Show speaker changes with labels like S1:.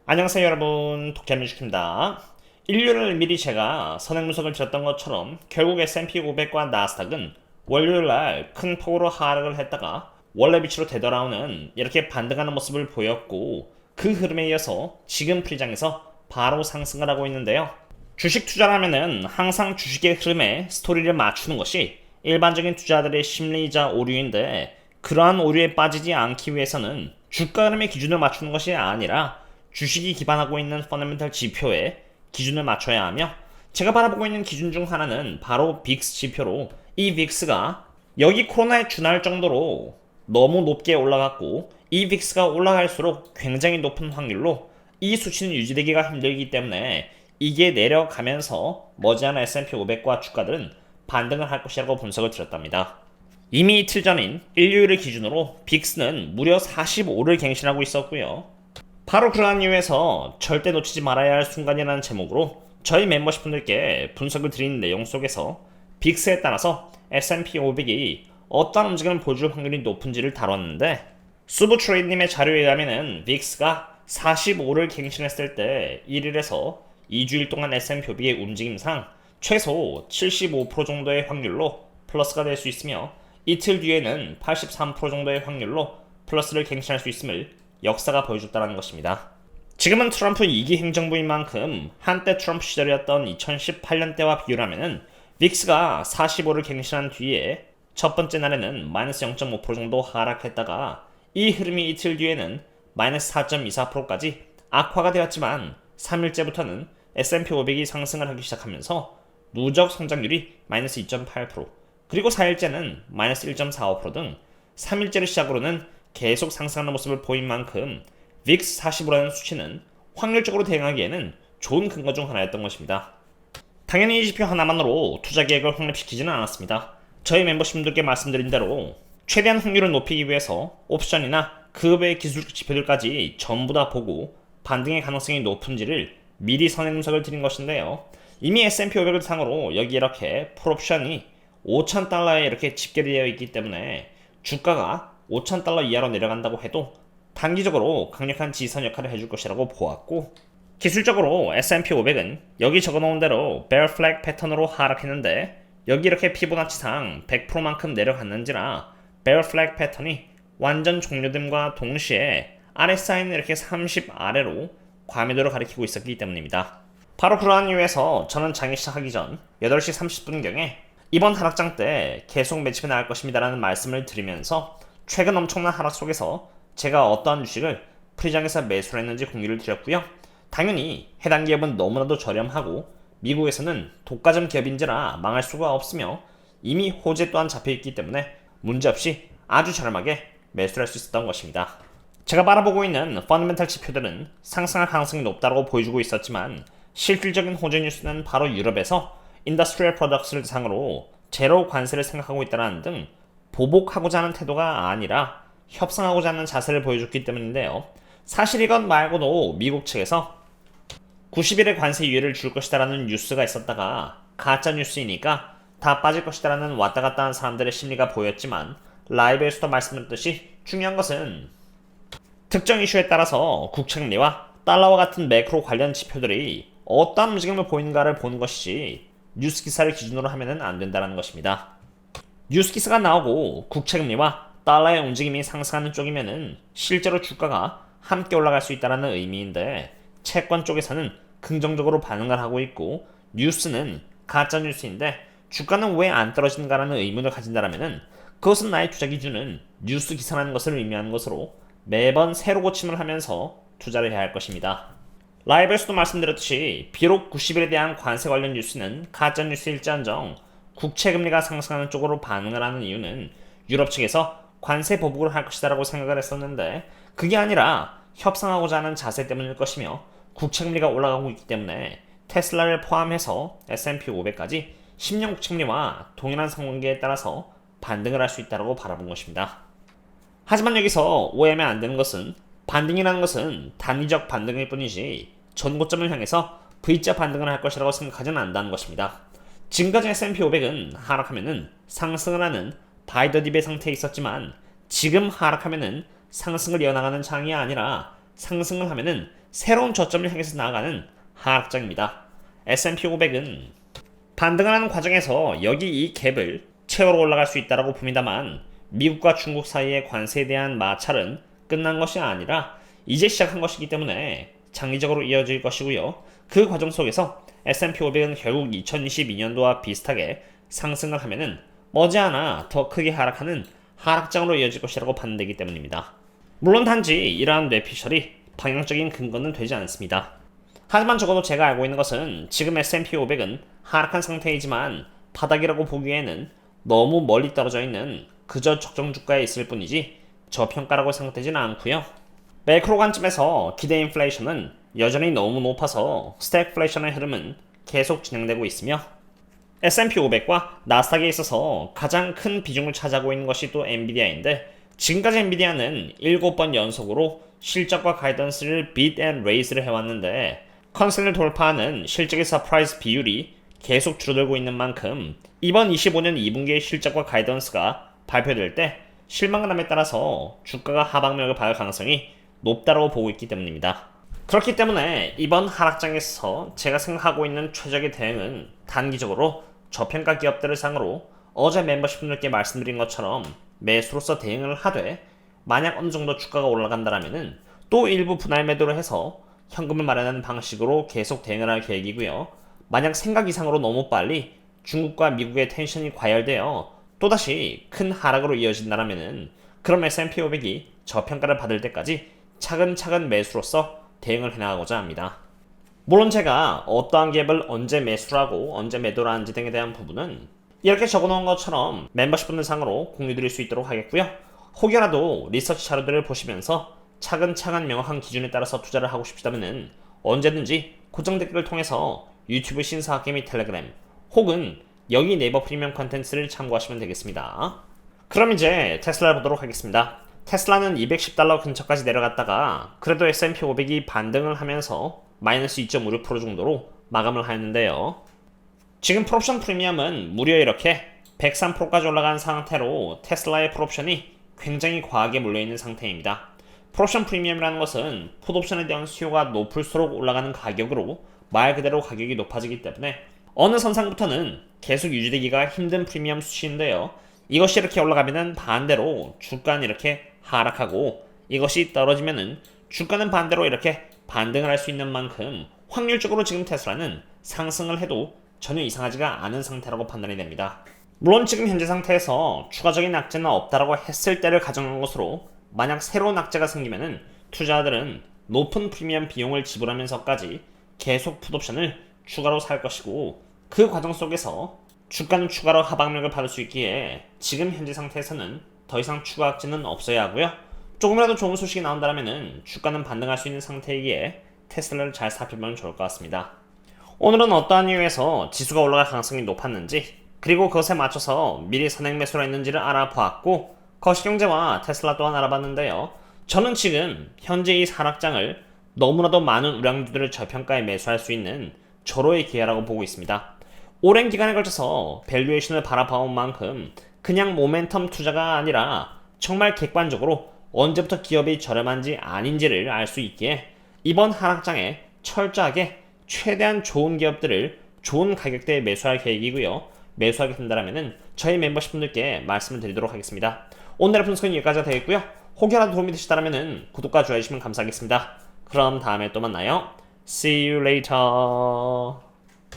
S1: 안녕하세요 여러분, 독자민식입니다. 일요일 미리 제가 선행 분석을 드렸던 것처럼 결국 S&P 500과 나스닥은 월요일날 큰 폭으로 하락을 했다가 원래 위치로 되돌아오는 이렇게 반등하는 모습을 보였고, 그 흐름에 이어서 지금 프리장에서 바로 상승을 하고 있는데요. 주식 투자라면은 항상 주식의 흐름에 스토리를 맞추는 것이 일반적인 투자들의 심리이자 오류인데, 그러한 오류에 빠지지 않기 위해서는 주가 흐름의 기준을 맞추는 것이 아니라 주식이 기반하고 있는 펀더멘털 지표에 기준을 맞춰야 하며, 제가 바라보고 있는 기준 중 하나는 바로 빅스 지표로, 이 빅스가 여기 코로나에 준할 정도로 너무 높게 올라갔고, 이 빅스가 올라갈수록 굉장히 높은 확률로 이 수치는 유지되기가 힘들기 때문에 이게 내려가면서 머지않아 S&P 500과 주가들은 반등을 할 것이라고 분석을 드렸답니다. 이미 이틀 전인 일요일을 기준으로 빅스는 무려 45를 갱신하고 있었고요. 바로 그러한 이유에서 절대 놓치지 말아야 할 순간이라는 제목으로 저희 멤버십 분들께 분석을 드린 내용 속에서 빅스에 따라서 S&P 500이 어떤 움직임을 보여줄 확률이 높은지를 다뤘는데, 수브트레이드님의 자료에 의하면은 빅스가 45를 갱신했을 때 1일에서 2주일 동안 S&P 500의 움직임상 최소 75% 정도의 확률로 플러스가 될 수 있으며, 이틀 뒤에는 83% 정도의 확률로 플러스를 갱신할 수 있음을 역사가 보여줬다는 것입니다. 지금은 트럼프 2기 행정부인 만큼 한때 트럼프 시절이었던 2018년 때와 비교하면은 빅스가 45를 갱신한 뒤에 첫 번째 날에는 마이너스 0.5% 정도 하락했다가 이 흐름이 이틀 뒤에는 마이너스 4.24%까지 악화가 되었지만, 3일째부터는 S&P 500이 상승을 하기 시작하면서 누적 성장률이 마이너스 2.8%, 그리고 4일째는 마이너스 1.45% 등 3일째를 시작으로는 계속 상승하는 모습을 보인 만큼 빅스 45라는 수치는 확률적으로 대응하기에는 좋은 근거 중 하나였던 것입니다. 당연히 이 지표 하나만으로 투자 계획을 확립시키지는 않았습니다. 저희 멤버십분들께 말씀드린 대로 최대한 확률을 높이기 위해서 옵션이나 그 외의 기술적 지표들까지 전부 다 보고 반등의 가능성이 높은지를 미리 선행 분석을 드린 것인데요. 이미 S&P 500을 상으로 여기 이렇게 풀옵션이 5,000달러에 이렇게 집계되어 있기 때문에 주가가 5,000달러 이하로 내려간다고 해도 단기적으로 강력한 지선 역할을 해줄 것이라고 보았고, 기술적으로 S&P 500은 여기 적어놓은 대로 베어 플래그 패턴으로 하락했는데, 여기 이렇게 피보나치상 100%만큼 내려갔는지라 베어 플래그 패턴이 완전 종료됨과 동시에 RSI는 이렇게 30 아래로 과매도를 가리키고 있었기 때문입니다. 바로 그러한 이유에서 저는 장이 시작하기 전 8시 30분경에 이번 하락장 때 계속 매집이 나갈 것입니다 라는 말씀을 드리면서, 최근 엄청난 하락 속에서 제가 어떠한 주식을 프리장에서 매수를 했는지 공유를 드렸고요. 당연히 해당 기업은 너무나도 저렴하고 미국에서는 독과점 기업인지라 망할 수가 없으며 이미 호재 또한 잡혀있기 때문에 문제없이 아주 저렴하게 매수를 할 수 있었던 것입니다. 제가 바라보고 있는 펀더멘털 지표들은 상승할 가능성이 높다고 보여주고 있었지만, 실질적인 호재 뉴스는 바로 유럽에서 인더스트리얼 프로덕트를 대상으로 제로 관세를 생각하고 있다는 등 보복하고자 하는 태도가 아니라 협상하고자 하는 자세를 보여줬기 때문인데요. 사실 이것 말고도 미국 측에서 90일의 관세 유예를 줄 것이다라는 뉴스가 있었다가 가짜 뉴스이니까 다 빠질 것이다라는 왔다 갔다 하는 사람들의 심리가 보였지만, 라이브에서도 말씀드렸듯이 중요한 것은 특정 이슈에 따라서 국채금리와 달러와 같은 매크로 관련 지표들이 어떠한 움직임을 보이는가를 보는 것이지 뉴스 기사를 기준으로 하면 안 된다는 것입니다. 뉴스 기사가 나오고 국채금리와 달러의 움직임이 상승하는 쪽이면은 실제로 주가가 함께 올라갈 수 있다는 의미인데, 채권 쪽에서는 긍정적으로 반응을 하고 있고 뉴스는 가짜 뉴스인데 주가는 왜 안 떨어지는가라는 의문을 가진다면은 그것은 나의 투자 기준은 뉴스 기사라는 것을 의미하는 것으로 매번 새로 고침을 하면서 투자를 해야 할 것입니다. 라이브에서도 말씀드렸듯이 비록 90일에 대한 관세 관련 뉴스는 가짜 뉴스일지언정 국채금리가 상승하는 쪽으로 반응을 하는 이유는 유럽 측에서 관세 보복을 할 것이다라고 생각을 했었는데, 그게 아니라 협상하고자 하는 자세 때문일 것이며, 국채금리가 올라가고 있기 때문에 테슬라를 포함해서 S&P 500까지 10년 국채금리와 동일한 상관계에 따라서 반등을 할 수 있다고 바라본 것입니다. 하지만 여기서 오해하면 안 되는 것은, 반등이라는 것은 단위적 반등일 뿐이지 전고점을 향해서 V자 반등을 할 것이라고 생각하지는 않는다는 것입니다. 지금까지 S&P 500은 하락하면은 상승을 하는 바이 더 딥의 상태에 있었지만, 지금 하락하면은 상승을 이어나가는 장이 아니라 상승을 하면은 새로운 저점을 향해서 나아가는 하락장입니다. S&P 500은 반등하는 과정에서 여기 이 갭을 채우러 올라갈 수 있다고 봅니다만 미국과 중국 사이의 관세에 대한 마찰은 끝난 것이 아니라 이제 시작한 것이기 때문에 장기적으로 이어질 것이고요. 그 과정 속에서 S&P 500은 결국 2022년도와 비슷하게 상승을 하면은 머지않아 더 크게 하락하는 하락장으로 이어질 것이라고 판단되기 때문입니다. 물론 단지 이러한 뇌피셜이 방향적인 근거는 되지 않습니다. 하지만 적어도 제가 알고 있는 것은 지금 S&P 500은 하락한 상태이지만 바닥이라고 보기에는 너무 멀리 떨어져 있는 그저 적정 주가에 있을 뿐이지 저평가라고 생각되지는 않고요. 매크로 관점에서 기대 인플레이션은 여전히 너무 높아서 스태그플레이션의 흐름은 계속 진행되고 있으며 S&P 500과 나스닥에 있어서 가장 큰 비중을 차지하고 있는 것이 또 엔비디아인데 지금까지 엔비디아는 7번 연속으로 실적과 가이던스를 beat and raise를 해왔는데 컨센을 돌파하는 실적의 서프라이즈 비율이 계속 줄어들고 있는 만큼 이번 25년 2분기의 실적과 가이던스가 발표될 때 실망감에 따라서 주가가 하방력을 받을 가능성이 높다고 보고 있기 때문입니다. 그렇기 때문에 이번 하락장에서 제가 생각하고 있는 최적의 대응은 단기적으로 저평가 기업들을 상으로 어제 멤버십분들께 말씀드린 것처럼 매수로서 대응을 하되 만약 어느 정도 주가가 올라간다라면은 또 일부 분할 매도를 해서 현금을 마련하는 방식으로 계속 대응을 할 계획이고요. 만약 생각 이상으로 너무 빨리 중국과 미국의 텐션이 과열되어 또다시 큰 하락으로 이어진다라면은 그럼 S&P 500이 저평가를 받을 때까지 차근차근 매수로서 대응을 해나가고자 합니다. 물론 제가 어떠한 갭을 언제 매수를 하고 언제 매도를 하는지 등에 대한 부분은 이렇게 적어놓은 것처럼 멤버십 분들 상으로 공유드릴 수 있도록 하겠고요. 혹여라도 리서치 자료들을 보시면서 차근차근 명확한 기준에 따라서 투자를 하고 싶다면 언제든지 고정 댓글을 통해서 유튜브 신사학개 및 텔레그램 혹은 여기 네이버 프리미엄 컨텐츠를 참고하시면 되겠습니다. 그럼 이제 테슬라를 보도록 하겠습니다. 테슬라는 $210 근처까지 내려갔다가 그래도 S&P 500이 반등을 하면서 마이너스 2.56% 정도로 마감을 하였는데요. 지금 풀옵션 프리미엄은 무려 이렇게 103%까지 올라간 상태로 테슬라의 풀옵션이 굉장히 과하게 몰려있는 상태입니다. 풀옵션 프리미엄이라는 것은 풋옵션에 대한 수요가 높을수록 올라가는 가격으로 말 그대로 가격이 높아지기 때문에 어느 선상부터는 계속 유지되기가 힘든 프리미엄 수치인데요. 이것이 이렇게 올라가면은 반대로 주가는 이렇게 하락하고 이것이 떨어지면은 주가는 반대로 이렇게 반등을 할 수 있는 만큼 확률적으로 지금 테슬라는 상승을 해도 전혀 이상하지가 않은 상태라고 판단이 됩니다. 물론 지금 현재 상태에서 추가적인 악재는 없다라고 했을 때를 가정한 것으로 만약 새로운 악재가 생기면은 투자자들은 높은 프리미엄 비용을 지불하면서까지 계속 풋옵션을 추가로 살 것이고 그 과정 속에서 주가는 추가로 하방력을 받을 수 있기에 지금 현재 상태에서는 더 이상 추가 악재는 없어야 하고요. 조금이라도 좋은 소식이 나온다면 주가는 반등할 수 있는 상태이기에 테슬라를 잘 살펴보면 좋을 것 같습니다. 오늘은 어떠한 이유에서 지수가 올라갈 가능성이 높았는지 그리고 그것에 맞춰서 미리 선행 매수를 했는지를 알아보았고 거시경제와 테슬라 또한 알아봤는데요. 저는 지금 현재 이 하락장을 너무나도 많은 우량주들을 저평가에 매수할 수 있는 절호의 기회라고 보고 있습니다. 오랜 기간에 걸쳐서 밸류에이션을 바라봐온 만큼 그냥 모멘텀 투자가 아니라 정말 객관적으로 언제부터 기업이 저렴한지 아닌지를 알 수 있기에 이번 하락장에 철저하게 최대한 좋은 기업들을 좋은 가격대에 매수할 계획이고요. 매수하게 된다면 저희 멤버십 분들께 말씀을 드리도록 하겠습니다. 오늘의 분석은 여기까지가 되겠고요. 혹여라도 도움이 되셨다면 구독과 좋아요 해주시면 감사하겠습니다. 그럼 다음에 또 만나요. See you later.